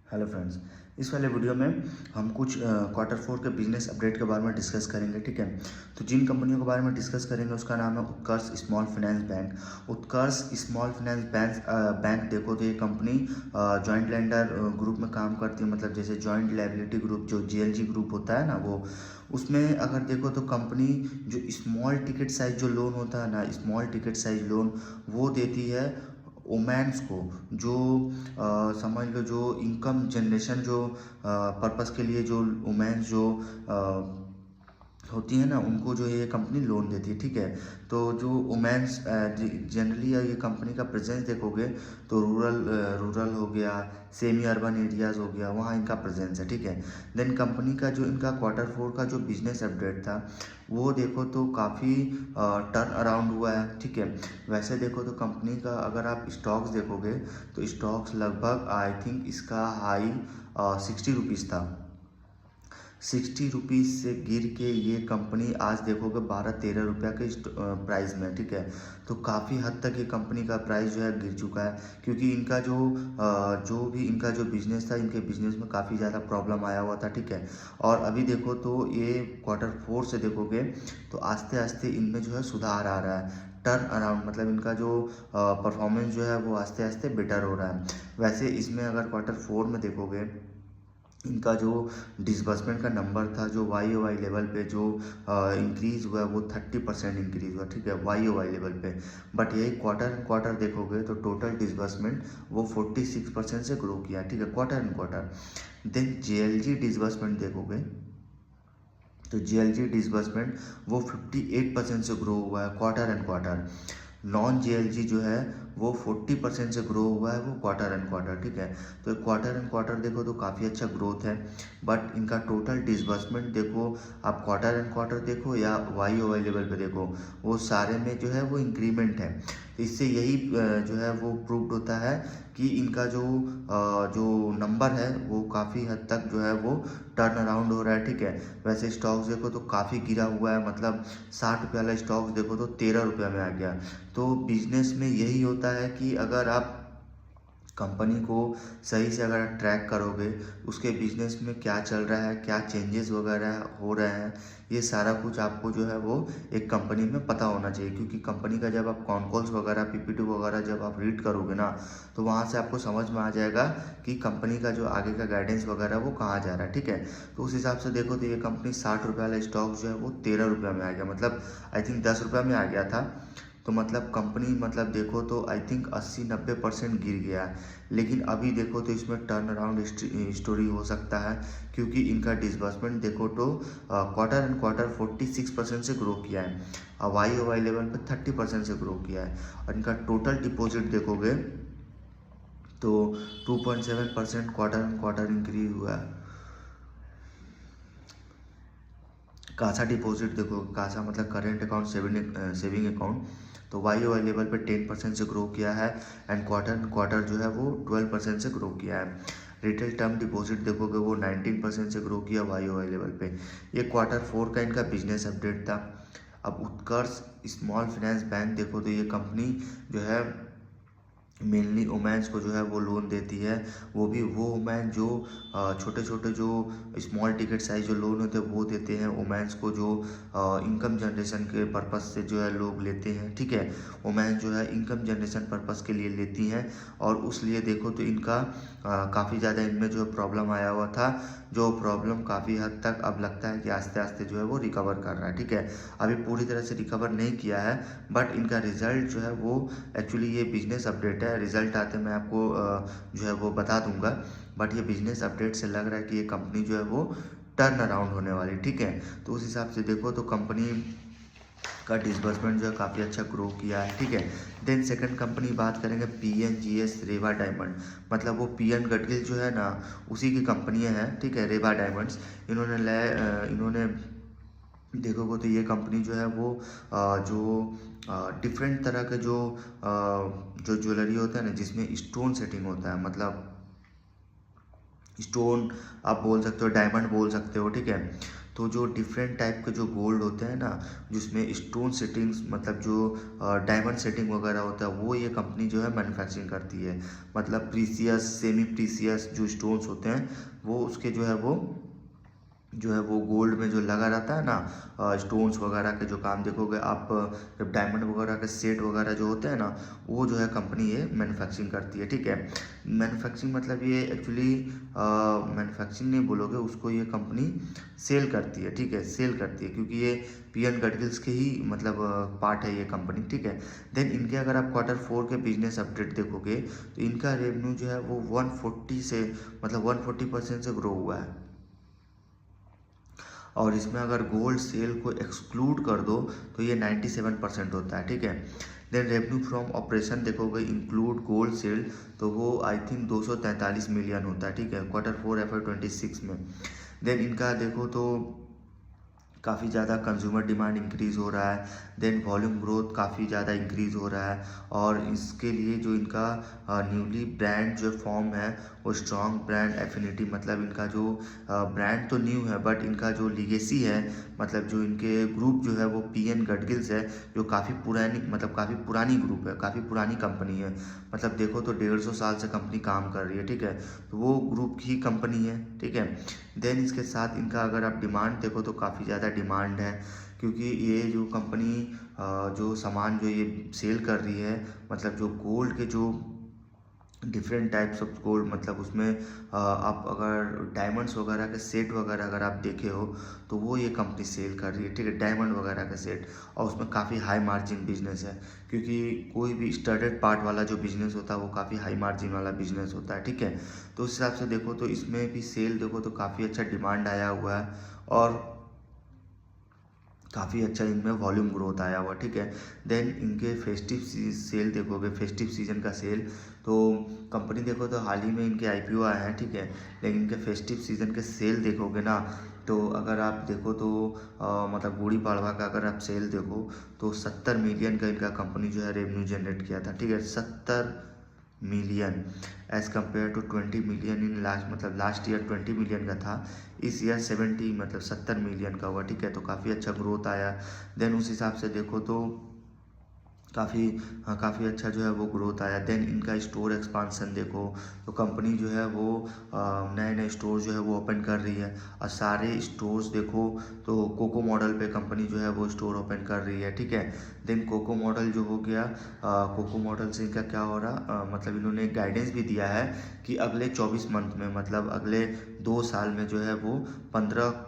Hello friends, इस वाले video में हम कुछ क्वार्टर फोर के बिजनेस अपडेट के बारे में डिस्कस करेंगे। ठीक है, तो जिन कंपनियों के बारे में डिस्कस करेंगे उसका नाम है उत्कर्ष स्मॉल फाइनेंस बैंक। उत्कर्ष स्मॉल फाइनेंस बैंक देखो तो ये कंपनी जॉइंट लेंडर ग्रुप में काम करती है। मतलब जैसे जॉइंट लायबिलिटी ग्रुप जो JLG ग्रुप होता है ना, वो उसमें अगर देखो तो कंपनी जो स्मॉल टिकट साइज जो लोन होता है ना, स्मॉल टिकट साइज लोन वो देती है वुमेन्स को, जो समझ लो जो इनकम जनरेशन जो पर्पस के लिए जो वुमेन्स जो होती है ना, उनको जो ये कंपनी लोन देती है। ठीक है, तो जो वुमेन्स जनरली ये कंपनी का प्रेजेंस देखोगे तो रूरल हो गया, सेमी अर्बन एरियाज हो गया, वहाँ इनका प्रेजेंस है। ठीक है, देन कंपनी का जो इनका क्वार्टर फोर का जो बिजनेस अपडेट था वो देखो तो काफ़ी टर्न अराउंड हुआ है। ठीक है, वैसे देखो तो कंपनी का अगर आप स्टॉक्स देखोगे तो स्टॉक्स लगभग आई थिंक इसका हाई 60 रुपीज़ था। 60 रुपीज़ से गिर के ये कंपनी आज देखोगे 12-13 रुपया के प्राइस में। ठीक है, तो काफ़ी हद तक ये कंपनी का प्राइस जो है गिर चुका है, क्योंकि इनका जो भी इनका जो बिजनेस था, इनके बिजनेस में काफ़ी ज़्यादा प्रॉब्लम आया हुआ था। ठीक है, और अभी देखो तो ये क्वार्टर फोर से देखोगे तो आस्ते आस्ते इनमें जो है सुधार आ रहा है, टर्न अराउंड, मतलब इनका जो परफॉर्मेंस जो है वो आस्ते आस्ते बेटर हो रहा है। वैसे इसमें अगर क्वार्टर फोर में देखोगे इनका जो डिसबर्समेंट का नंबर था, जो वाई ओ वाई लेवल पे जो इंक्रीज़ हुआ है वो 30% इंक्रीज़ हुआ। ठीक है, वाई ओ वाई लेवल पे। बट यही क्वार्टर एंड क्वार्टर देखोगे तो टोटल डिसबर्समेंट वो 46% से ग्रो किया। ठीक है, quarter end quarter. Then JLG disbursement देखोगे तो JLG डिसबर्समेंट वो 58% से ग्रो हुआ है quarter end quarter. Non JLG जो है वो 40% से ग्रो हुआ है वो क्वार्टर एंड क्वार्टर। ठीक है, तो क्वार्टर एंड क्वार्टर देखो तो काफ़ी अच्छा ग्रोथ है। बट इनका टोटल डिसबर्समेंट देखो, आप क्वार्टर एंड क्वार्टर देखो या वाई ओ वाई लेवल पे देखो, वो सारे में जो है वो इंक्रीमेंट है। तो इससे यही जो है वो प्रूव्ड होता है कि इनका जो नंबर है वो काफ़ी हद तक जो है वो टर्न अराउंड हो रहा है। ठीक है, वैसे स्टॉक्स देखो तो काफ़ी गिरा हुआ है, मतलब 60 रुपये वाला स्टॉक्स देखो तो 13 रुपये में आ गया। तो बिजनेस में यही होता है कि अगर आप कंपनी को सही से अगर ट्रैक करोगे, उसके बिजनेस में क्या चल रहा है, क्या चेंजेस वगैरह हो रहे हैं, ये सारा कुछ आपको जो है वो एक कंपनी में पता होना चाहिए। क्योंकि कंपनी का जब आप कॉन्कॉल्स वगैरह PPT वगैरह जब आप रीड करोगे ना, तो वहाँ से आपको समझ में आ जाएगा कि कंपनी का जो आगे का गाइडेंस वगैरह वो कहाँ जा रहा है। ठीक है, तो उस हिसाब से देखो तो ये कंपनी 60 रुपये वाला स्टॉक जो है वो 13 रुपये में आ गया, मतलब आई थिंक 10 रुपये में आ गया था। तो मतलब कंपनी मतलब देखो तो आई थिंक 80-90% गिर गया है। लेकिन अभी देखो तो इसमें टर्न अराउंड स्टोरी हो सकता है, क्योंकि इनका डिसबर्समेंट देखो तो क्वार्टर एंड क्वार्टर 46% से ग्रो किया है, वाई ओ वाई लेवल पे 30% से ग्रो किया है। और इनका टोटल डिपॉजिट देखोगे तो 2.7% क्वार्टर एंड क्वार्टर इंक्रीज हुआ है। कासा डिपॉजिट देखो, कासा मतलब करेंट अकाउंट, सेविंग अकाउंट, तो वाई ओ वाई लेवल पे 10% से ग्रो किया है, एंड क्वार्टर जो है वो 12% से ग्रो किया है। रिटेल टर्म डिपॉजिट देखोगे वो 19% से ग्रो किया वाई ओ वाई लेवल पे। ये क्वार्टर फोर का इनका बिजनेस अपडेट था। अब उत्कर्ष स्मॉल फाइनेंस बैंक देखो तो ये कंपनी जो है मेनली वुमेन्स को जो है वो लोन देती है, वो भी वो वुमेन जो छोटे छोटे जो स्मॉल टिकट साइज जो लोन होते हैं वो देते हैं वुमेन्स को, जो इनकम जनरेशन के पर्पस से जो है लोग लेते हैं। ठीक है, वुमेन जो है इनकम जनरेशन पर्पस के लिए लेती हैं, और उस लिए देखो तो इनका काफ़ी ज़्यादा इनमें जो प्रॉब्लम आया हुआ था, जो प्रॉब्लम काफ़ी हद तक अब लगता है कि आस्ते आस्ते जो है वो रिकवर कर रहा है। ठीक है, अभी पूरी तरह से रिकवर नहीं किया है, बट इनका रिजल्ट जो है वो एक्चुअली ये बिजनेस अपडेट है, रिजल्ट आते मैं आपको जो है वो बता दूंगा। बट ये बिजनेस अपडेट से लग रहा है कि ये कंपनी जो है वो टर्न अराउंड होने वाली। ठीक है, तो उस हिसाब से देखो तो कंपनी का डिसबर्समेंट जो है काफ़ी अच्छा ग्रो किया है। ठीक है, देन सेकंड कंपनी बात करेंगे PNGS रेवा डायमंड, मतलब वो PN गडगिल जो है ना उसी की कंपनियां हैं। ठीक है, रेवा डायमंड्स इन्होंने देखोगे तो ये कंपनी जो है वो जो डिफरेंट तरह के जो ज्वेलरी होता है ना जिसमें स्टोन सेटिंग होता है, मतलब स्टोन आप बोल सकते हो, डायमंड बोल सकते हो, ठीक है। तो जो डिफरेंट टाइप के जो गोल्ड होते हैं ना, जिसमें स्टोन सेटिंग्स मतलब जो डायमंड सेटिंग वगैरह होता है, वो ये कंपनी जो है मैन्युफैक्चरिंग करती है। मतलब प्रीसियस, सेमी प्रीसियस जो स्टोन्स होते हैं, वो उसके जो है वो गोल्ड में जो लगा रहता है ना, स्टोन्स वगैरह के जो काम देखोगे आप, जब डायमंड वगैरह के सेट वगैरह जो होते हैं ना, वो जो है कंपनी ये मैन्युफैक्चरिंग करती है, ठीक है। मैन्युफैक्चरिंग मतलब ये एक्चुअली मैन्युफैक्चरिंग नहीं बोलोगे उसको, ये कंपनी सेल करती है, ठीक है, सेल करती है, क्योंकि ये पीएन गडगिल्स के ही मतलब पार्ट है ये कंपनी, ठीक है। देन इनके अगर आप Q4 के बिजनेस अपडेट देखोगे तो इनका रेवेन्यू जो है वो 140 से मतलब 140% से ग्रो हुआ है। और इसमें अगर गोल्ड सेल को एक्सक्लूड कर दो तो ये 97% होता है, ठीक है। देन रेवेन्यू फ्रॉम ऑपरेशन देखोगे इंक्लूड गोल्ड सेल, तो वो आई थिंक 243 मिलियन होता है, ठीक है, Q4 FY26 में। देन इनका देखो तो काफ़ी ज़्यादा कंज्यूमर डिमांड इंक्रीज़ हो रहा है, देन वॉल्यूम ग्रोथ काफ़ी ज़्यादा इंक्रीज़ हो रहा है। और इसके लिए जो इनका न्यूली ब्रांड जो फॉर्म है वो स्ट्रॉन्ग ब्रांड एफिनिटी, मतलब इनका जो ब्रांड तो न्यू है बट इनका जो लीगेसी है, मतलब जो इनके ग्रुप जो है वो पीएन गडगिल्स है, जो काफ़ी पुरानी मतलब काफ़ी पुरानी ग्रुप है, काफ़ी पुरानी कंपनी है। मतलब देखो तो 150 साल से कंपनी काम कर रही है, ठीक है, तो वो ग्रुप की कंपनी है, ठीक है। देन इसके साथ इनका अगर आप डिमांड देखो तो काफ़ी ज़्यादा डिमांड है, क्योंकि ये जो कंपनी जो सामान जो ये सेल कर रही है, मतलब जो गोल्ड के जो डिफरेंट टाइप्स ऑफ गोल्ड, मतलब उसमें आप अगर डायमंड्स वगैरह के सेट वगैरह अगर आप देखे हो तो वो ये कंपनी सेल कर रही है, ठीक है, डायमंड वगैरह का सेट। और उसमें काफ़ी हाई मार्जिन बिजनेस है, क्योंकि कोई भी स्टडेड पार्ट वाला जो बिजनेस होता है वो काफ़ी हाई मार्जिन वाला बिजनेस होता है, ठीक है। तो उस हिसाब से देखो तो इसमें भी सेल देखो तो काफ़ी अच्छा डिमांड आया हुआ है, और काफ़ी अच्छा इनमें वॉल्यूम ग्रोथ आया हुआ, ठीक है। देन इनके फेस्टिव सेल देखोगे, फेस्टिव सीजन का सेल, तो कंपनी देखो तो हाल ही में इनके आईपीओ आए हैं, ठीक है, लेकिन इनके फेस्टिव सीजन के सेल देखोगे ना, तो अगर आप देखो तो मतलब गुड़ी पाड़वा का अगर आप सेल देखो तो 70 मिलियन का इनका कंपनी जो है रेवेन्यू जनरेट किया था, ठीक है, 70 million as compare to 20 million in last, मतलब लास्ट ईयर 20 मिलियन का था, इस ईयर 70 मतलब 70 मिलियन का हुआ, ठीक है, तो काफ़ी अच्छा ग्रोथ आया। देन उस हिसाब से देखो तो काफ़ी काफ़ी अच्छा जो है वो ग्रोथ आया। देन इनका स्टोर एक्सपांसन देखो तो कंपनी जो है वो नए नए स्टोर जो है वो ओपन कर रही है, और सारे स्टोर्स देखो तो कोको मॉडल पे कंपनी जो है वो स्टोर ओपन कर रही है, ठीक है। देन कोको मॉडल जो हो गया, कोको मॉडल से इनका क्या हो रहा, मतलब इन्होंने गाइडेंस भी दिया है कि अगले 24 मंथ में, मतलब अगले 2 साल में जो है वो 15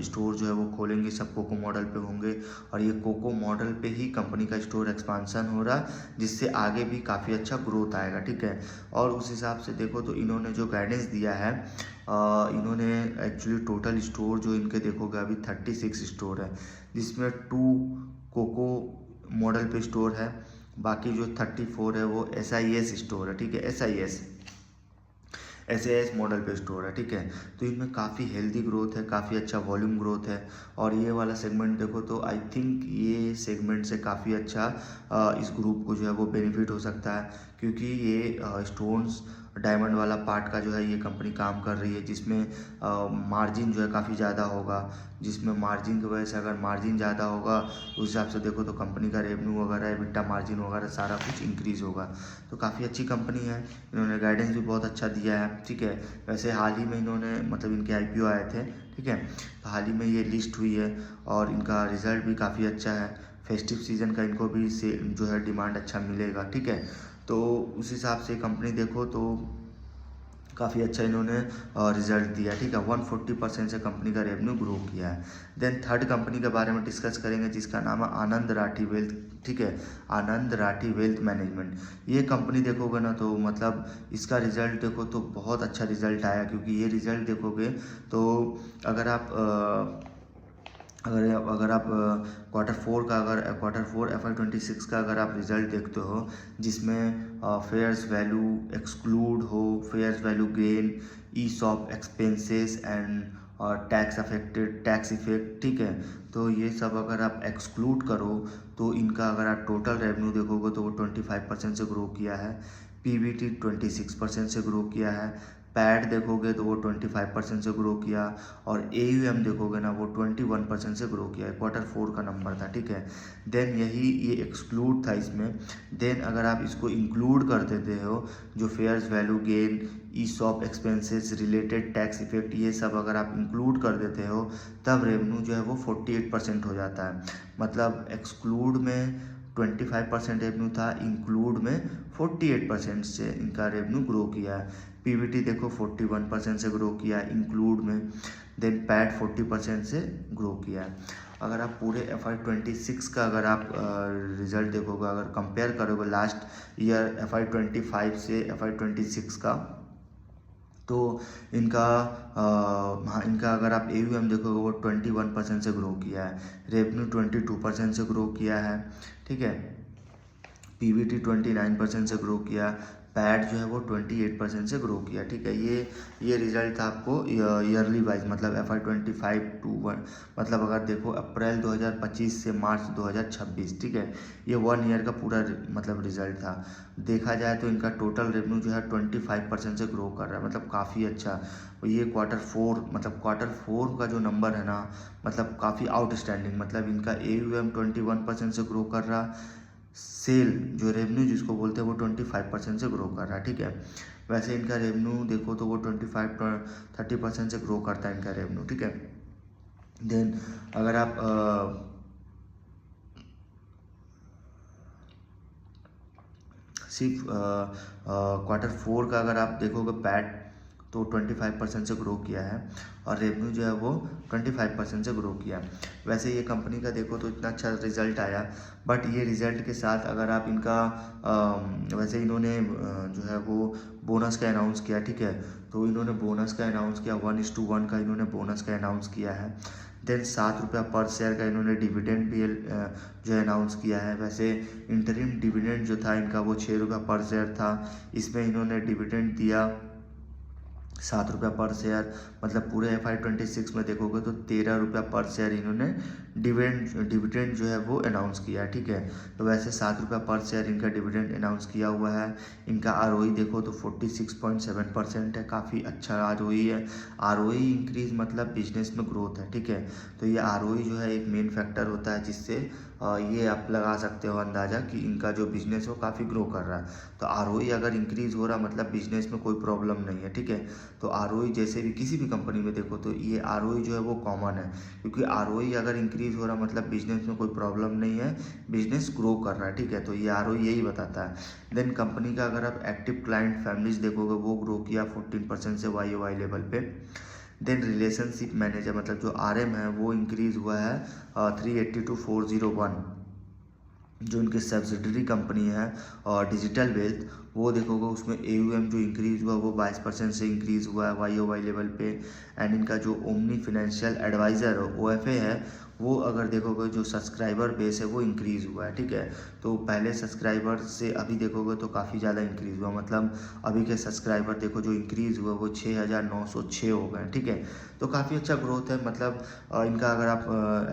स्टोर जो है वो खोलेंगे, सब कोको मॉडल पे होंगे, और ये कोको मॉडल पे ही कंपनी का स्टोर एक्सपांसन हो रहा, जिससे आगे भी काफ़ी अच्छा ग्रोथ आएगा, ठीक है। और उस हिसाब से देखो तो इन्होंने जो गाइडेंस दिया है, इन्होंने एक्चुअली टोटल स्टोर जो इनके देखोगे अभी 36 स्टोर है, जिसमें 2 कोको मॉडल पे स्टोर है, बाकी जो 34 है वो SIS स्टोर है, ठीक है, SIS मॉडल पे स्टोर है, ठीक है। तो इनमें काफ़ी हेल्दी ग्रोथ है, काफ़ी अच्छा वॉल्यूम ग्रोथ है। और ये वाला सेगमेंट देखो तो आई थिंक ये सेगमेंट से काफ़ी अच्छा इस ग्रुप को जो है वो बेनिफिट हो सकता है, क्योंकि ये स्टोन्स डायमंड वाला पार्ट का जो है ये कंपनी काम कर रही है, जिसमें मार्जिन जो है काफ़ी ज़्यादा होगा, जिसमें मार्जिन की वजह से अगर मार्जिन ज़्यादा होगा तो उस हिसाब से देखो तो कंपनी का रेवेन्यू वगैरह, एबिटा मार्जिन वगैरह सारा कुछ इंक्रीज़ होगा। तो काफ़ी अच्छी कंपनी है, इन्होंने गाइडेंस भी बहुत अच्छा दिया है, ठीक है। वैसे हाल ही में इन्होंने मतलब इनके आईपीओ आए थे, ठीक है, तो हाल ही में ये लिस्ट हुई है, और इनका रिजल्ट भी काफ़ी अच्छा है। फेस्टिव सीजन का इनको भी से जो है डिमांड अच्छा मिलेगा, ठीक है। तो उस हिसाब से कंपनी देखो तो काफ़ी अच्छा इन्होंने रिजल्ट दिया, ठीक है, 140% से कंपनी का रेवेन्यू ग्रो किया है। देन थर्ड कंपनी के बारे में डिस्कस करेंगे, जिसका नाम है आनंद राठी वेल्थ, ठीक है, आनंद राठी वेल्थ मैनेजमेंट। ये कंपनी देखोगे ना तो मतलब इसका रिजल्ट देखो तो बहुत अच्छा रिजल्ट आया, क्योंकि ये रिजल्ट देखोगे तो अगर आप Q4 का, अगर Q4 FY26 का अगर आप रिजल्ट देखते हो, जिसमें फेयर्स वैल्यू एक्सक्लूड हो, fairs value gain, ESOP expenses and tax effect, ठीक है, तो ये सब अगर आप एक्सक्लूड करो तो इनका अगर आप टोटल रेवेन्यू देखोगे तो वो 25% से ग्रो किया है, PBT 26% से ग्रो किया है, पैड देखोगे तो वो 25% से ग्रो किया, और AUM देखोगे ना वो 21% से ग्रो किया है। Q4 का नंबर था, ठीक है। देन यही ये एक्सक्लूड था इसमें। देन अगर आप इसको इंक्लूड कर देते हो, जो fairs value gain, ESOP expenses, related tax effect, ये सब अगर आप इंक्लूड कर देते हो, तब रेवेन्यू जो है वो 48% हो जाता है। मतलब एक्सक्लूड में 25% रेवेन्यू था, इंक्लूड में 48% से इनका रेवेन्यू ग्रो किया है। PBT देखो 41% से ग्रो किया है इंक्लूड में। देन पैट 40% से ग्रो किया है। अगर आप पूरे FY26 का अगर आप रिजल्ट देखोगे, अगर कंपेयर करोगे लास्ट ईयर FY25 से FY26 का, तो इनका हाँ, इनका अगर आप AUM देखोगे वो 21% से ग्रो किया है, रेवेन्यू 22% से ग्रो किया है, ठीक है। PBT 29% से ग्रो किया, पैड जो है वो 28% से ग्रो किया, ठीक है। ये रिजल्ट था आपको ईयरली वाइज, मतलब FY25 टू 1, मतलब अगर देखो अप्रैल 2025 से मार्च 2026, ठीक है। ये 1 ईयर का पूरा मतलब रिजल्ट था। देखा जाए तो इनका टोटल रेवेन्यू जो है 25% से ग्रो कर रहा है, मतलब काफ़ी अच्छा। और ये Q4, मतलब Q4 का जो नंबर है ना, मतलब काफ़ी आउटस्टैंडिंग। मतलब इनका AUM 21% से ग्रो कर रहा, सेल जो रेवेन्यू जिसको बोलते हैं वो 25% से ग्रो कर रहा है, ठीक है। वैसे इनका रेवेन्यू देखो तो वो 25-30% से ग्रो करता है इनका रेवेन्यू, ठीक है। देन अगर आप सिर्फ Q4 का अगर आप देखोगे पैट, तो 25% से ग्रो किया है, और रेवेन्यू जो है वो 25% से ग्रो किया है। वैसे ये कंपनी का देखो तो इतना अच्छा रिजल्ट आया, बट ये रिजल्ट के साथ अगर आप इनका वैसे इन्होंने जो है वो बोनस का अनाउंस किया, ठीक है। तो इन्होंने बोनस का अनाउंस किया, 1:1 का इन्होंने बोनस का अनाउंस किया है। देन ₹7 पर शेयर का इन्होंने डिविडेंड भी जो है अनाउंस किया है। वैसे इंटरिम डिविडेंड जो था इनका वो ₹6 पर शेयर था, इसमें इन्होंने डिविडेंड दिया ₹7 पर शेयर। मतलब पूरे FY26 में देखोगे तो ₹13 पर शेयर इन्होंने डिविडेंड जो है वो अनाउंस किया है, ठीक है। तो वैसे ₹7 पर शेयर इनका डिविडेंड अनाउंस किया हुआ है। इनका ROE देखो तो 46.7% है, काफ़ी अच्छा ROE है। ROE इंक्रीज मतलब बिजनेस में ग्रोथ है, ठीक है। तो ये ROE जो है एक मेन फैक्टर होता है, जिससे ये आप लगा सकते हो अंदाज़ा कि इनका जो बिजनेस हो काफ़ी ग्रो कर रहा है। तो ROE अगर इंक्रीज हो रहा मतलब बिजनेस में कोई प्रॉब्लम नहीं है, ठीक है। तो ROE जैसे भी किसी भी कंपनी में देखो तो ये ROE जो है वो कॉमन है, क्योंकि ROE अगर इंक्रीज हो रहा मतलब बिजनेस में कोई प्रॉब्लम नहीं है, बिजनेस ग्रो कर रहा है, ठीक है। तो ये ROE यही बताता है। देन कंपनी का अगर आप एक्टिव क्लाइंट फैमिलीज देखोगे वो ग्रो किया 14% से YOY लेवल पे। देन रिलेशनशिप मैनेजर मतलब जो RM है वो इंक्रीज हुआ है 380 to 401। जो इनके सब्सिडरी कंपनी है और डिजिटल वेल्थ, वो देखोगे उसमें AUM जो इंक्रीज हुआ वो 22% से इंक्रीज हुआ है YOY लेवल पे। एंड इनका जो ओमनी फाइनेंशियल एडवाइज़र OFA है, वो अगर देखोगे जो सब्सक्राइबर बेस है वो इंक्रीज़ हुआ है, ठीक है। तो पहले सब्सक्राइबर से अभी देखोगे तो काफ़ी ज़्यादा इंक्रीज़ हुआ, मतलब अभी के सब्सक्राइबर देखो जो इंक्रीज़ हुआ वो 6,906 हो गए, ठीक है। तो काफ़ी अच्छा ग्रोथ है। मतलब इनका अगर आप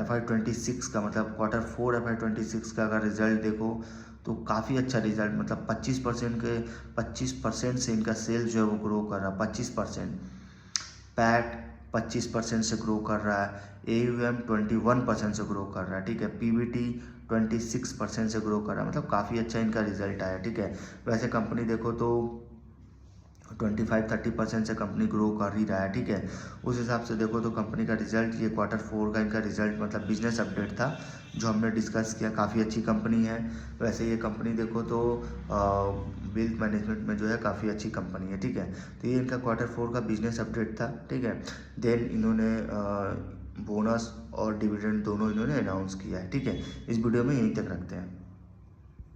FY26 का मतलब Q4 FY26 का अगर रिजल्ट देखो तो काफ़ी अच्छा रिजल्ट, मतलब 25% से इनका सेल्स जो है वो ग्रो कर रहा है, 25%। पैट 25% से ग्रो कर रहा है, AUM 21% से ग्रो कर रहा है, ठीक है। PBT 26% से ग्रो कर रहा है, मतलब काफ़ी अच्छा इनका रिजल्ट आया, ठीक है। वैसे कंपनी देखो तो 25-30% से कंपनी ग्रो कर ही रहा है, ठीक है। उस हिसाब से देखो तो कंपनी का रिजल्ट, ये Q4 का इनका रिजल्ट मतलब बिजनेस अपडेट था जो हमने डिस्कस किया। काफ़ी अच्छी कंपनी है। वैसे ये कंपनी देखो तो वेल्थ मैनेजमेंट में जो है काफ़ी अच्छी कंपनी है, ठीक है। तो ये इनका Q4 का बिजनेस अपडेट था, ठीक है। देन इन्होंने बोनस और डिविडेंड दोनों इन्होंने अनाउंस किया है, ठीक है। इस वीडियो में यहीं तक रखते हैं।